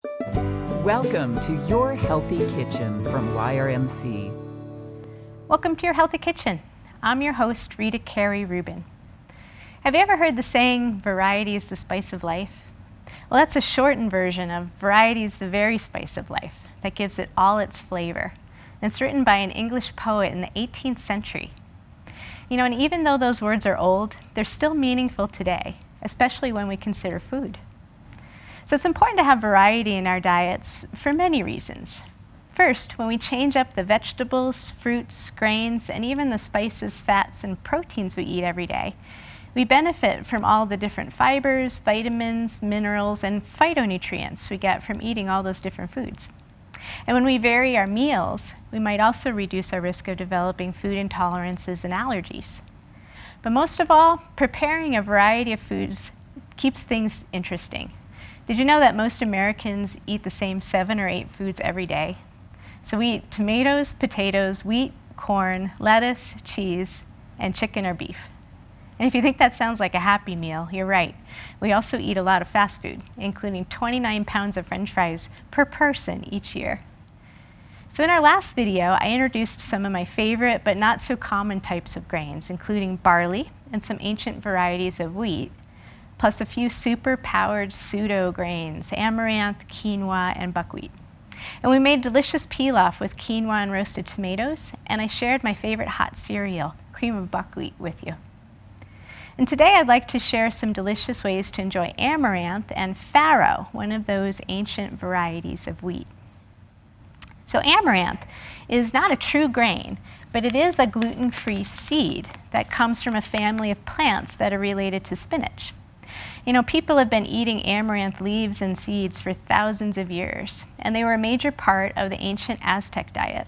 Welcome to Your Healthy Kitchen from YRMC. Welcome to Your Healthy Kitchen. I'm your host, Rita Carey Rubin. Have you ever heard the saying, variety is the spice of life? Well, that's a shortened version of variety is the very spice of life that gives it all its flavor. And it's written by an English poet in the 18th century. You know, and even though those words are old, they're still meaningful today, especially when we consider food. So it's important to have variety in our diets for many reasons. First, when we change up the vegetables, fruits, grains, and even the spices, fats, and proteins we eat every day, we benefit from all the different fibers, vitamins, minerals, and phytonutrients we get from eating all those different foods. And when we vary our meals, we might also reduce our risk of developing food intolerances and allergies. But most of all, preparing a variety of foods keeps things interesting. Did you know that most Americans eat the same 7 or 8 foods every day? So we eat tomatoes, potatoes, wheat, corn, lettuce, cheese, and chicken or beef. And if you think that sounds like a happy meal, you're right. We also eat a lot of fast food, including 29 pounds of French fries per person each year. So in our last video, I introduced some of my favorite but not so common types of grains, including barley and some ancient varieties of wheat, plus a few super-powered pseudo grains, amaranth, quinoa, and buckwheat. And we made delicious pilaf with quinoa and roasted tomatoes, and I shared my favorite hot cereal, cream of buckwheat, with you. And today I'd like to share some delicious ways to enjoy amaranth and farro, one of those ancient varieties of wheat. So amaranth is not a true grain, but it is a gluten-free seed that comes from a family of plants that are related to spinach. You know, people have been eating amaranth leaves and seeds for thousands of years, and they were a major part of the ancient Aztec diet.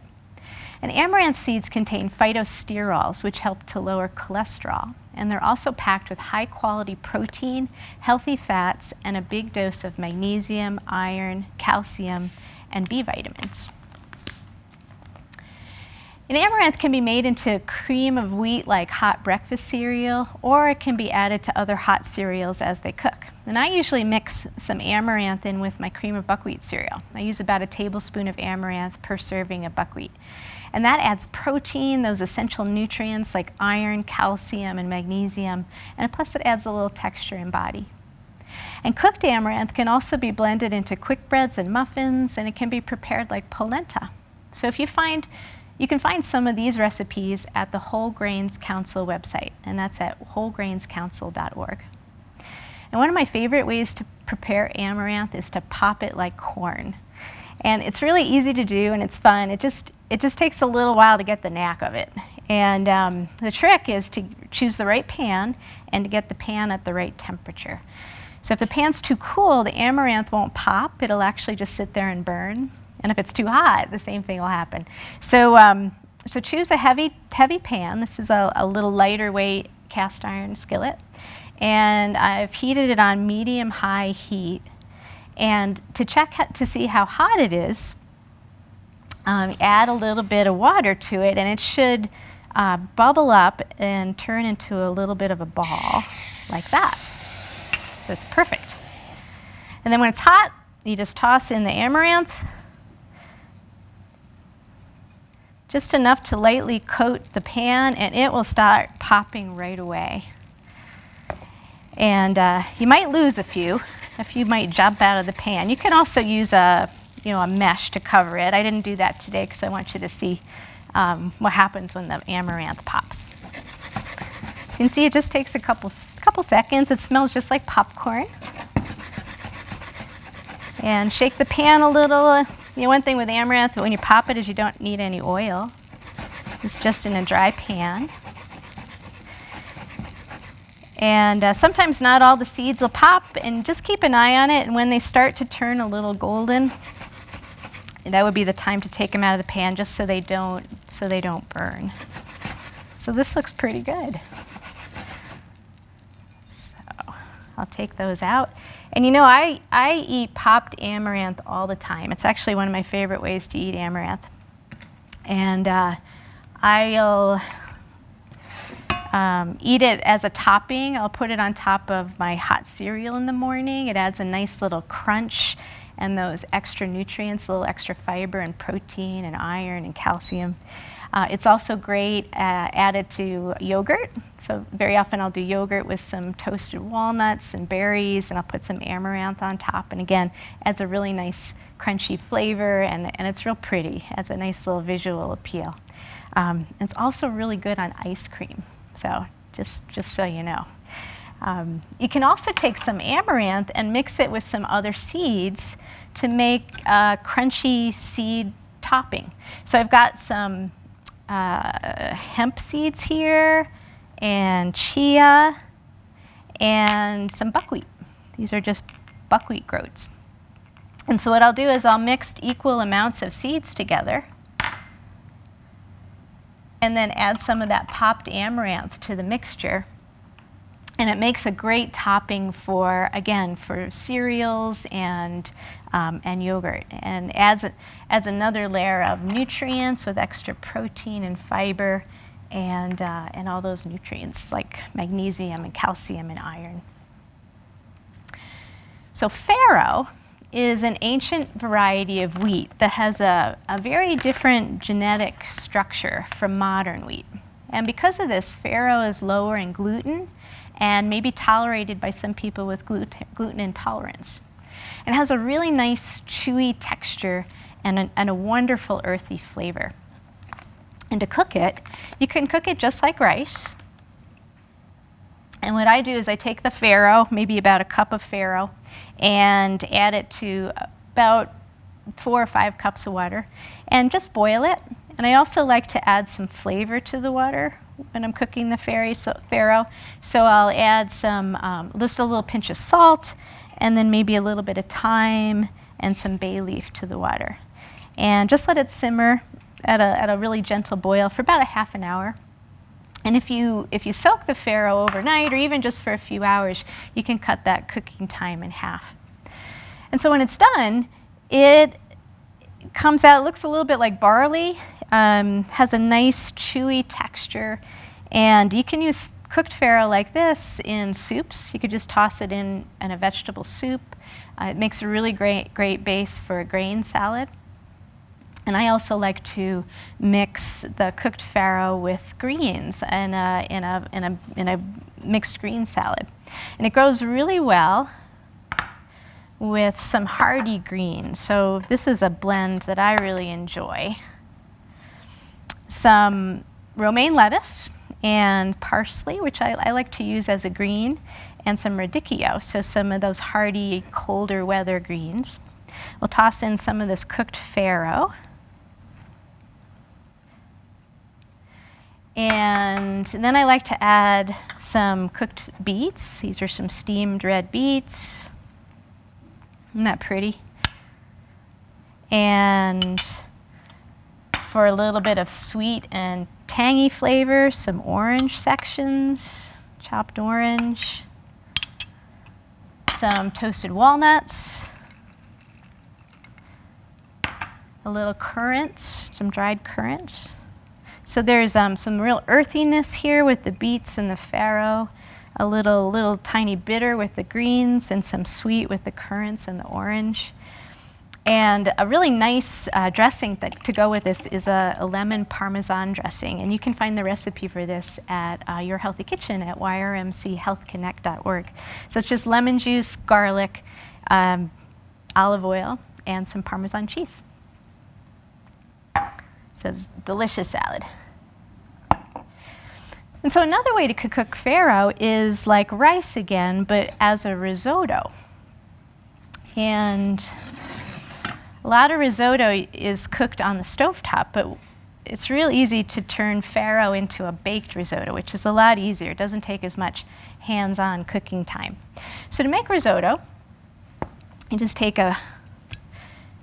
And amaranth seeds contain phytosterols, which help to lower cholesterol, and they're also packed with high-quality protein, healthy fats, and a big dose of magnesium, iron, calcium, and B vitamins. And amaranth can be made into cream of wheat like hot breakfast cereal, or it can be added to other hot cereals as they cook. And I usually mix some amaranth in with my cream of buckwheat cereal. I use about a tablespoon of amaranth per serving of buckwheat. And that adds protein, those essential nutrients like iron, calcium, and magnesium, and plus it adds a little texture and body. And cooked amaranth can also be blended into quick breads and muffins, and it can be prepared like polenta. So if you can find some of these recipes at the Whole Grains Council website, and that's at wholegrainscouncil.org. And one of my favorite ways to prepare amaranth is to pop it like corn. And it's really easy to do, and it's fun. It just takes a little while to get the knack of it. And the trick is to choose the right pan and to get the pan at the right temperature. So if the pan's too cool, the amaranth won't pop. It'll actually just sit there and burn. And if it's too hot, the same thing will happen. So choose a heavy pan. This is a little lighter weight cast iron skillet. And I've heated it on medium-high heat. And to check to see how hot it is, add a little bit of water to it, and it should bubble up and turn into a little bit of a ball like that. So it's perfect. And then when it's hot, you just toss in the amaranth, just enough to lightly coat the pan, and it will start popping right away. And you might lose a few might jump out of the pan. You can also use a mesh to cover it. I didn't do that today because I want you to see what happens when the amaranth pops. So you can see it just takes a couple seconds. It smells just like popcorn. And shake the pan a little. One thing with amaranth, when you pop it, is you don't need any oil. It's just in a dry pan. And sometimes not all the seeds will pop, and just keep an eye on it. And when they start to turn a little golden, that would be the time to take them out of the pan, just so they don't burn. So this looks pretty good. So I'll take those out. And I eat popped amaranth all the time. It's actually one of my favorite ways to eat amaranth. And I'll eat it as a topping. I'll put it on top of my hot cereal in the morning. It adds a nice little crunch and those extra nutrients, a little extra fiber and protein and iron and calcium. It's also great added to yogurt. So very often I'll do yogurt with some toasted walnuts and berries, and I'll put some amaranth on top. And again, adds a really nice crunchy flavor, and it's real pretty. Adds a nice little visual appeal. It's also really good on ice cream. So just so you know. You can also take some amaranth and mix it with some other seeds to make a crunchy seed topping. So I've got some hemp seeds here, and chia, and some buckwheat. These are just buckwheat groats. And so what I'll do is I'll mix equal amounts of seeds together and then add some of that popped amaranth to the mixture. And it makes a great topping for, again, for cereals and yogurt, and adds another layer of nutrients with extra protein and fiber, and all those nutrients like magnesium and calcium and iron. So farro is an ancient variety of wheat that has a very different genetic structure from modern wheat. And because of this, farro is lower in gluten and may be tolerated by some people with gluten intolerance. It has a really nice chewy texture and a wonderful earthy flavor. And to cook it, you can cook it just like rice. And what I do is I take the farro, maybe about a cup of farro, and add it to about 4 or 5 cups of water, and just boil it. And I also like to add some flavor to the water when I'm cooking the farro. So I'll add some, just a little pinch of salt, and then maybe a little bit of thyme and some bay leaf to the water. And just let it simmer at a really gentle boil for about a half an hour. And if you soak the farro overnight, or even just for a few hours, you can cut that cooking time in half. And so when it's done, it comes out, it looks a little bit like barley, has a nice chewy texture, and you can use cooked farro like this in soups. You could just toss it in a vegetable soup. It makes a really great base for a grain salad. And I also like to mix the cooked farro with greens in a mixed green salad. And it goes really well with some hardy greens. So this is a blend that I really enjoy. Some romaine lettuce and parsley, which I like to use as a green, and some radicchio, so some of those hardy, colder weather greens. We'll toss in some of this cooked farro. And then I like to add some cooked beets. These are some steamed red beets. Isn't that pretty? And for a little bit of sweet and tangy flavor, some orange sections, chopped orange, some toasted walnuts, a little currants, some dried currants. So there's some real earthiness here with the beets and the farro, a little tiny bitter with the greens, and some sweet with the currants and the orange. And a really nice dressing to go with this is a lemon parmesan dressing. And you can find the recipe for this at Your Healthy Kitchen at yrmchealthconnect.org. So it's just lemon juice, garlic, olive oil, and some Parmesan cheese. So it's delicious salad. And so another way to cook farro is like rice again, but as a risotto. And a lot of risotto is cooked on the stovetop, but it's real easy to turn farro into a baked risotto, which is a lot easier. It doesn't take as much hands-on cooking time. So to make risotto, you just I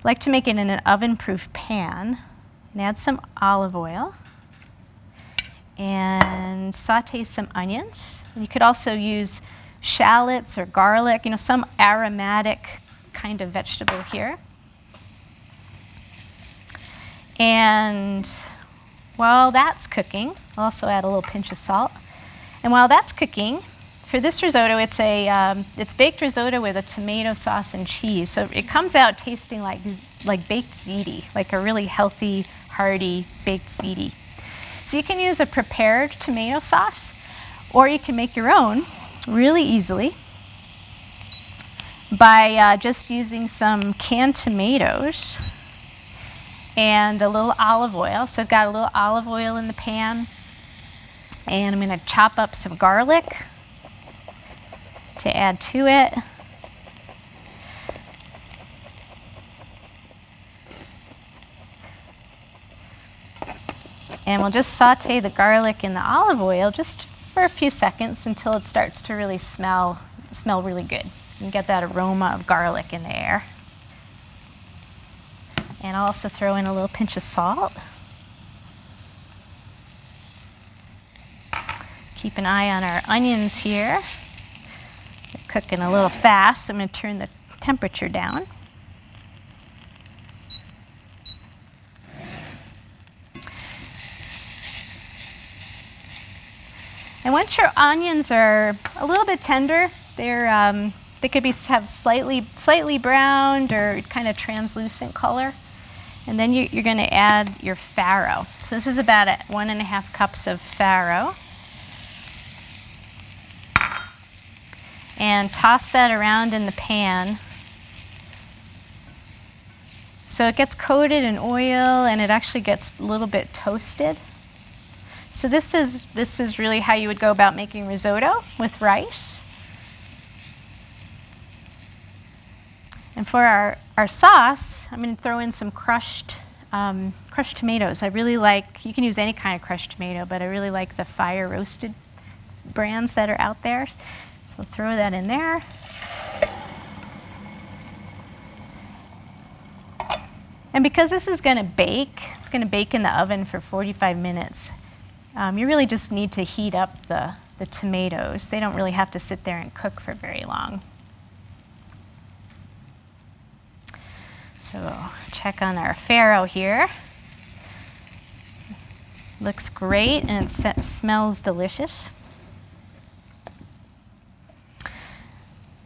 like to make it in an oven-proof pan, and add some olive oil, and saute some onions. You could also use shallots or garlic, some aromatic kind of vegetable here. And while that's cooking, I'll also add a little pinch of salt. And while that's cooking, For this risotto, it's baked risotto with a tomato sauce and cheese. So it comes out tasting like baked ziti, like a really healthy, hearty baked ziti. So you can use a prepared tomato sauce, or you can make your own really easily by just using some canned tomatoes and a little olive oil. So I've got a little olive oil in the pan, and I'm going to chop up some garlic to add to it. And we'll just saute the garlic in the olive oil just for a few seconds until it starts to really smell really good. You get that aroma of garlic in the air. And I'll also throw in a little pinch of salt. Keep an eye on our onions here. They're cooking a little fast, so I'm going to turn the temperature down. And once your onions are a little bit tender, they could have slightly browned or kind of translucent color. And then you're going to add your farro. So this is about 1.5 cups of farro. And toss that around in the pan so it gets coated in oil and it actually gets a little bit toasted. So this is really how you would go about making risotto with rice. And for our sauce, I'm going to throw in some crushed tomatoes. I really like, you can use any kind of crushed tomato, but I really like the fire roasted brands that are out there. So throw that in there. And because this is going to bake, it's going to bake in the oven for 45 minutes. You really just need to heat up the tomatoes. They don't really have to sit there and cook for very long. So check on our farro here. Looks great and it smells delicious.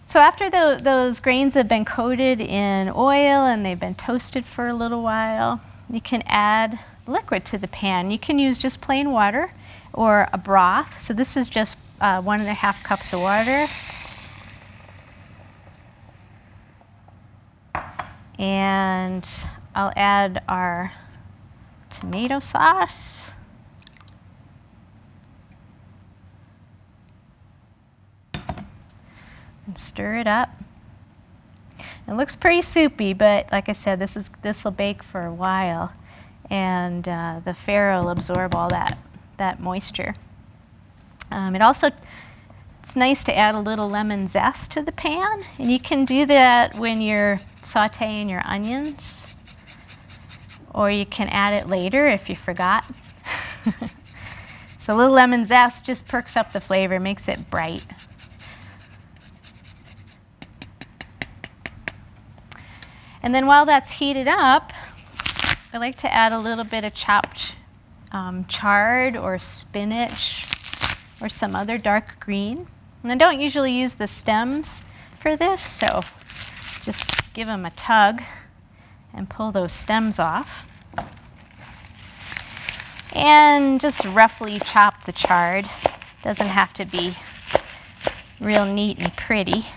So after those grains have been coated in oil and they've been toasted for a little while, you can add liquid to the pan. You can use just plain water or a broth. So this is just 1.5 cups of water. And I'll add our tomato sauce. And stir it up. It looks pretty soupy, but like I said, this will bake for a while, and the farro will absorb all that moisture. It's nice to add a little lemon zest to the pan, and you can do that when you're sautéing your onions, or you can add it later if you forgot. So a little lemon zest just perks up the flavor, makes it bright. And then while that's heated up, I like to add a little bit of chopped chard or spinach or some other dark green. And I don't usually use the stems for this, so just give them a tug and pull those stems off. And just roughly chop the chard. Doesn't have to be real neat and pretty.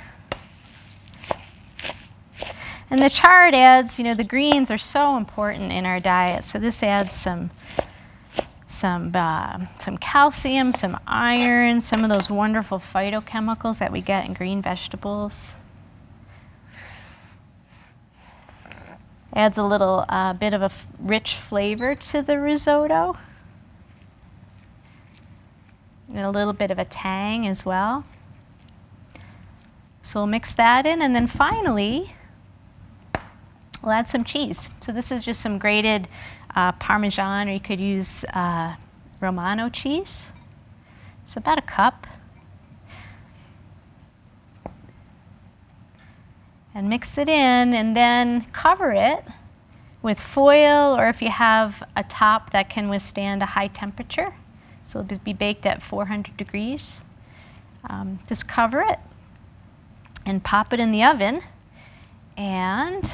And the chard adds, the greens are so important in our diet. So this adds some calcium, some iron, some of those wonderful phytochemicals that we get in green vegetables. Adds a little bit of a rich flavor to the risotto. And a little bit of a tang as well. So we'll mix that in, and then finally, we'll add some cheese. So this is just some grated Parmesan, or you could use Romano cheese. So about a cup. And mix it in, and then cover it with foil, or if you have a top that can withstand a high temperature. So it'll be baked at 400 degrees. Just cover it and pop it in the oven, and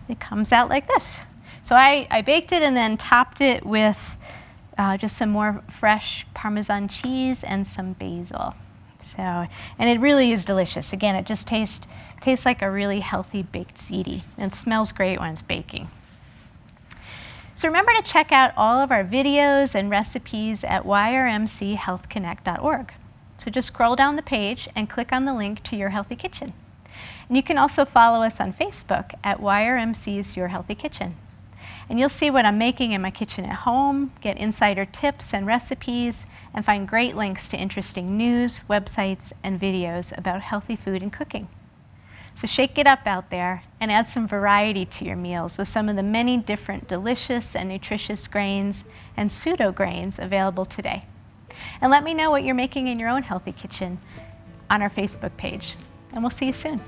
it comes out like this. So I baked it and then topped it with just some more fresh Parmesan cheese and some basil. And it really is delicious. Again, it just tastes like a really healthy baked ziti, and it smells great when it's baking. So remember to check out all of our videos and recipes at yrmchealthconnect.org. So just scroll down the page and click on the link to Your Healthy Kitchen. And you can also follow us on Facebook at YRMC's Your Healthy Kitchen. And you'll see what I'm making in my kitchen at home, get insider tips and recipes, and find great links to interesting news, websites, and videos about healthy food and cooking. So shake it up out there and add some variety to your meals with some of the many different delicious and nutritious grains and pseudo grains available today. And let me know what you're making in your own healthy kitchen on our Facebook page. And we'll see you soon.